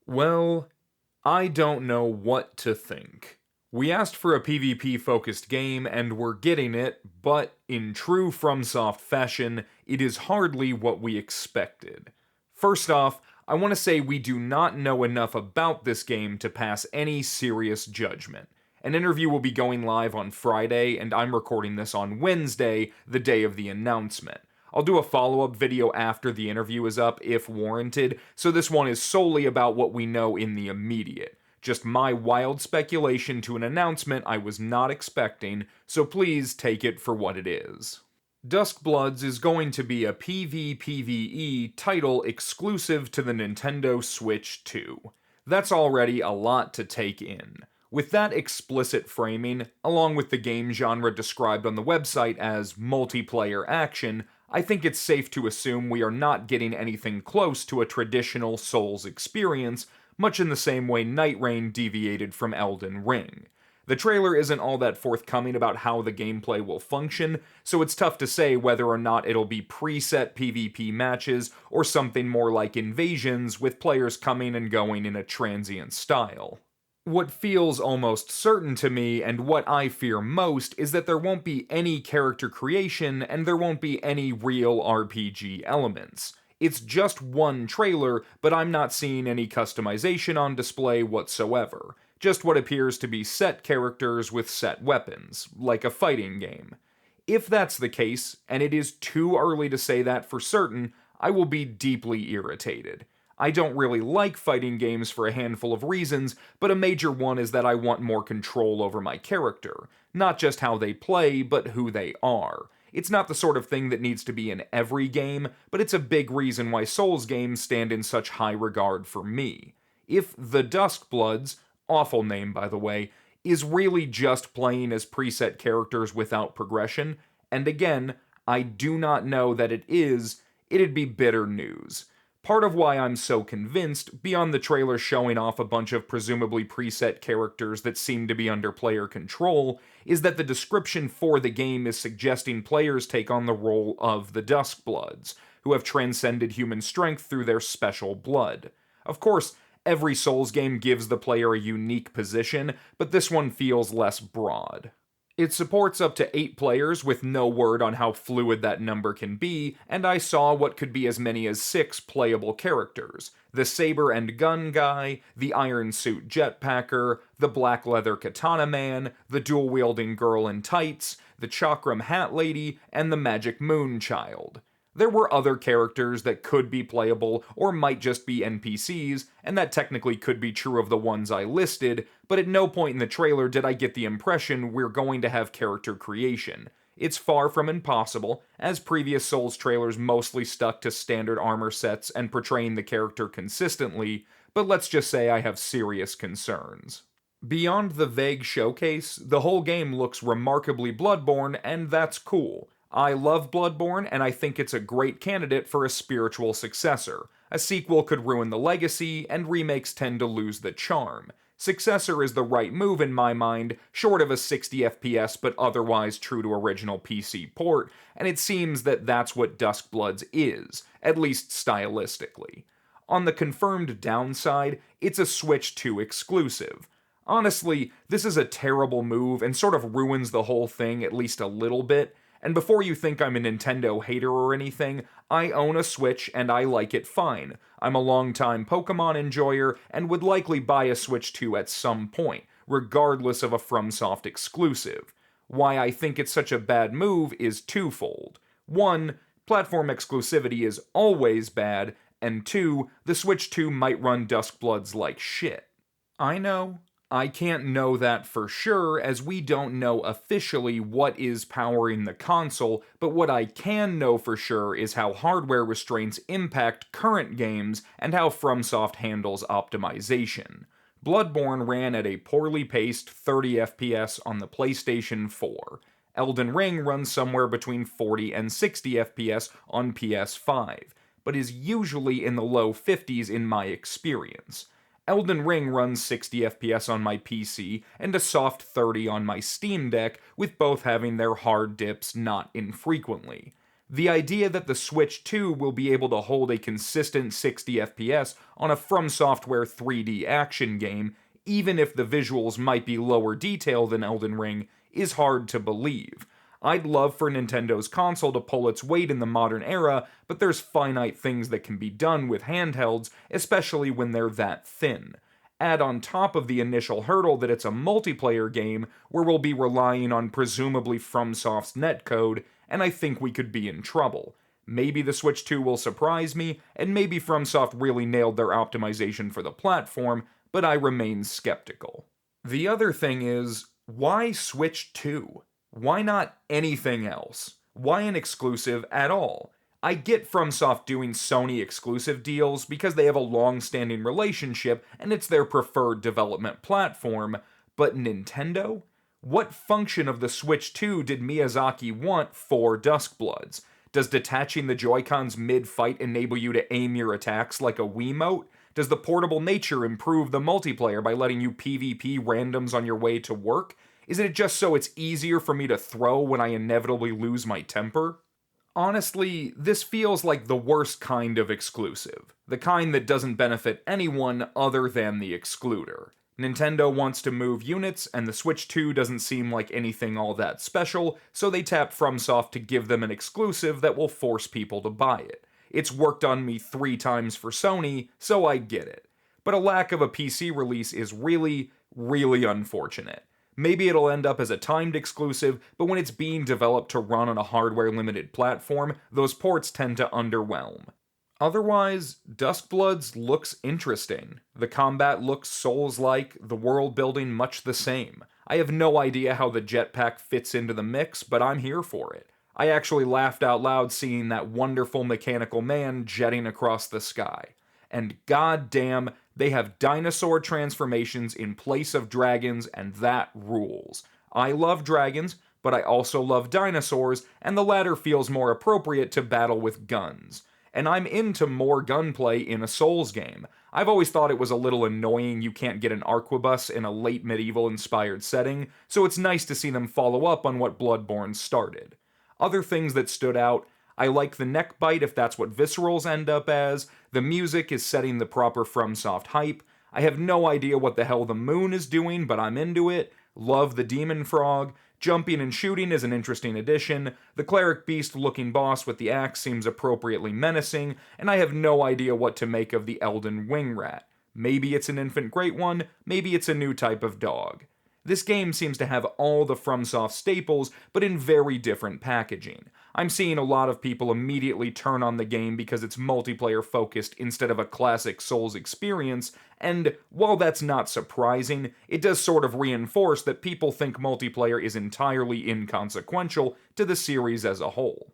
Well, I don't know what to think. We asked for a PvP focused game and we're getting it, but in true FromSoft fashion, it is hardly what we expected. First off, I want to say we do not know enough about this game to pass any serious judgment. An interview will be going live on Friday, and I'm recording this on Wednesday, the day of the announcement. I'll do a follow up video after the interview is up if warranted, so this one is solely about what we know in the immediate. Just my wild speculation to an announcement I was not expecting, so please take it for what it is. Duskbloods is going to be a PvPvE title exclusive to the Nintendo Switch 2. That's already a lot to take in. With that explicit framing, along with the game genre described on the website as multiplayer action, I think it's safe to assume we are not getting anything close to a traditional Souls experience, much in the same way Night Rain deviated from Elden Ring. The trailer isn't all that forthcoming about how the gameplay will function, so it's tough to say whether or not it'll be preset PvP matches or something more like invasions with players coming and going in a transient style. What feels almost certain to me, and what I fear most, is that there won't be any character creation and there won't be any real RPG elements. It's just one trailer, but I'm not seeing any customization on display whatsoever. Just what appears to be set characters with set weapons, like a fighting game. If that's the case, and it is too early to say that for certain, I will be deeply irritated. I don't really like fighting games for a handful of reasons, but a major one is that I want more control over my character. Not just how they play, but who they are. It's not the sort of thing that needs to be in every game, but it's a big reason why Souls games stand in such high regard for me. If the Duskbloods, awful name by the way, is really just playing as preset characters without progression, and again, I do not know that it is, it'd be bitter news. Part of why I'm so convinced, beyond the trailer showing off a bunch of presumably preset characters that seem to be under player control, is that the description for the game is suggesting players take on the role of the Duskbloods, who have transcended human strength through their special blood. Of course, every Souls game gives the player a unique position, but this one feels less broad. It supports up to 8 players with no word on how fluid that number can be, and I saw what could be as many as 6 playable characters. The saber and gun guy, the iron suit jetpacker, the black leather katana man, the dual-wielding girl in tights, the chakram hat lady, and the magic moon child. There were other characters that could be playable or might just be NPCs, and that technically could be true of the ones I listed, but at no point in the trailer did I get the impression we're going to have character creation. It's far from impossible, as previous Souls trailers mostly stuck to standard armor sets and portraying the character consistently, but let's just say I have serious concerns. Beyond the vague showcase, the whole game looks remarkably Bloodborne, and that's cool. I love Bloodborne, and I think it's a great candidate for a spiritual successor. A sequel could ruin the legacy, and remakes tend to lose the charm. Successor is the right move in my mind, short of a 60 FPS but otherwise true to original PC port, and it seems that that's what Duskbloods is, at least stylistically. On the confirmed downside, it's a Switch 2 exclusive. Honestly, this is a terrible move and sort of ruins the whole thing at least a little bit. And before you think I'm a Nintendo hater or anything, I own a Switch and I like it fine. I'm a longtime Pokemon enjoyer and would likely buy a Switch 2 at some point, regardless of a FromSoft exclusive. Why I think it's such a bad move is twofold. One, platform exclusivity is always bad, and two, the Switch 2 might run Duskbloods like shit. I know, I can't know that for sure, as we don't know officially what is powering the console, but what I can know for sure is how hardware restraints impact current games and how FromSoft handles optimization. Bloodborne ran at a poorly paced 30 FPS on the PlayStation 4. Elden Ring runs somewhere between 40 and 60 FPS on PS5, but is usually in the low 50s in my experience. Elden Ring runs 60 FPS on my PC and a soft 30 on my Steam Deck, with both having their hard dips not infrequently. The idea that the Switch 2 will be able to hold a consistent 60 FPS on a From Software 3D action game, even if the visuals might be lower detail than Elden Ring, is hard to believe. I'd love for Nintendo's console to pull its weight in the modern era, but there's finite things that can be done with handhelds, especially when they're that thin. Add on top of the initial hurdle that it's a multiplayer game where we'll be relying on presumably FromSoft's netcode, and I think we could be in trouble. Maybe the Switch 2 will surprise me, and maybe FromSoft really nailed their optimization for the platform, but I remain skeptical. The other thing is, why Switch 2? Why not anything else? Why an exclusive at all? I get FromSoft doing Sony exclusive deals because they have a long-standing relationship and it's their preferred development platform, but Nintendo? What function of the Switch 2 did Miyazaki want for Duskbloods? Does detaching the Joy-Cons mid-fight enable you to aim your attacks like a Wiimote? Does the portable nature improve the multiplayer by letting you PvP randoms on your way to work? Is it just so it's easier for me to throw when I inevitably lose my temper? Honestly, this feels like the worst kind of exclusive. The kind that doesn't benefit anyone other than the excluder. Nintendo wants to move units, and the Switch 2 doesn't seem like anything all that special, so they tap FromSoft to give them an exclusive that will force people to buy it. It's worked on me 3 times for Sony, so I get it. But a lack of a PC release is really, really unfortunate. Maybe it'll end up as a timed exclusive, but when it's being developed to run on a hardware-limited platform, those ports tend to underwhelm. Otherwise, Duskbloods looks interesting. The combat looks Souls-like, the world building much the same. I have no idea how the jetpack fits into the mix, but I'm here for it. I actually laughed out loud seeing that wonderful mechanical man jetting across the sky. And goddamn, they have dinosaur transformations in place of dragons, and that rules. I love dragons, but I also love dinosaurs, and the latter feels more appropriate to battle with guns. And I'm into more gunplay in a Souls game. I've always thought it was a little annoying you can't get an arquebus in a late medieval inspired setting, so it's nice to see them follow up on what Bloodborne started. Other things that stood out: I like the neck bite if that's what Viscerals end up as, the music is setting the proper FromSoft hype, I have no idea what the hell the moon is doing, but I'm into it, love the demon frog, jumping and shooting is an interesting addition, the cleric beast looking boss with the axe seems appropriately menacing, and I have no idea what to make of the Elden wing rat. Maybe it's an infant great one, maybe it's a new type of dog. This game seems to have all the FromSoft staples, but in very different packaging. I'm seeing a lot of people immediately turn on the game because it's multiplayer focused instead of a classic Souls experience, and while that's not surprising, it does sort of reinforce that people think multiplayer is entirely inconsequential to the series as a whole.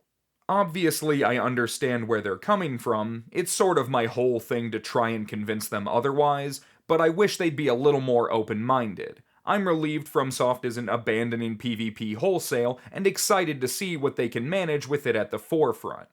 Obviously, I understand where they're coming from, it's sort of my whole thing to try and convince them otherwise, but I wish they'd be a little more open-minded. I'm relieved FromSoft isn't abandoning PvP wholesale, and excited to see what they can manage with it at the forefront.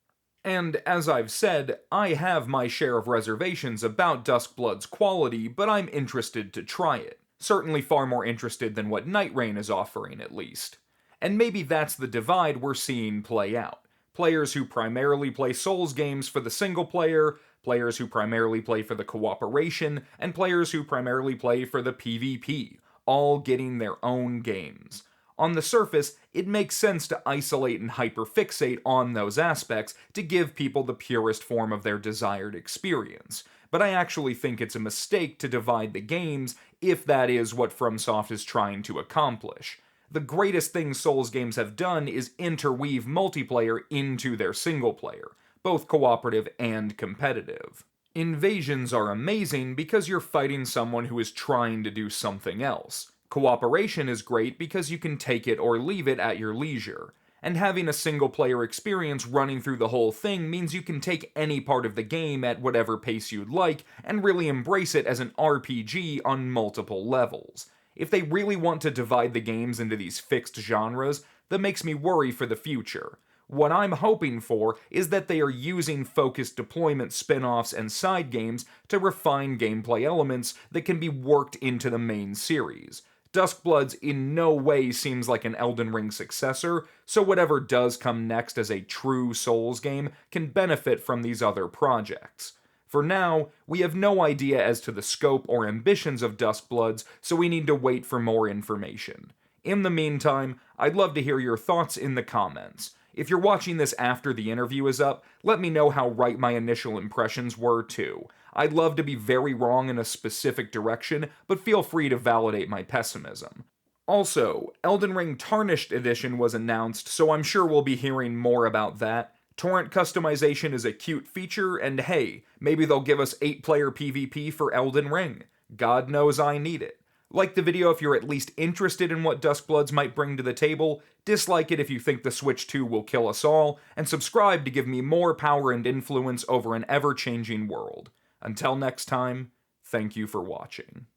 And as I've said, I have my share of reservations about Duskblood's quality, but I'm interested to try it. Certainly far more interested than what Night Rain is offering, at least. And maybe that's the divide we're seeing play out. Players who primarily play Souls games for the single player, players who primarily play for the cooperation, and players who primarily play for the PvP, all getting their own games. On the surface, it makes sense to isolate and hyperfixate on those aspects to give people the purest form of their desired experience, but I actually think it's a mistake to divide the games if that is what FromSoft is trying to accomplish. The greatest thing Souls games have done is interweave multiplayer into their single player, both cooperative and competitive. Invasions are amazing because you're fighting someone who is trying to do something else. Cooperation is great because you can take it or leave it at your leisure. And having a single player experience running through the whole thing means you can take any part of the game at whatever pace you'd like and really embrace it as an RPG on multiple levels. If they really want to divide the games into these fixed genres, that makes me worry for the future. What I'm hoping for is that they are using focused deployment spin-offs and side games to refine gameplay elements that can be worked into the main series. Duskbloods in no way seems like an Elden Ring successor, so whatever does come next as a true Souls game can benefit from these other projects. For now, we have no idea as to the scope or ambitions of Duskbloods, so we need to wait for more information. In the meantime, I'd love to hear your thoughts in the comments. If you're watching this after the interview is up, let me know how right my initial impressions were too. I'd love to be very wrong in a specific direction, but feel free to validate my pessimism. Also, Elden Ring Tarnished Edition was announced, so I'm sure we'll be hearing more about that. Torrent customization is a cute feature, and hey, maybe they'll give us 8-player PvP for Elden Ring. God knows I need it. Like the video if you're at least interested in what Duskbloods might bring to the table, dislike it if you think the Switch 2 will kill us all, and subscribe to give me more power and influence over an ever-changing world. Until next time, thank you for watching.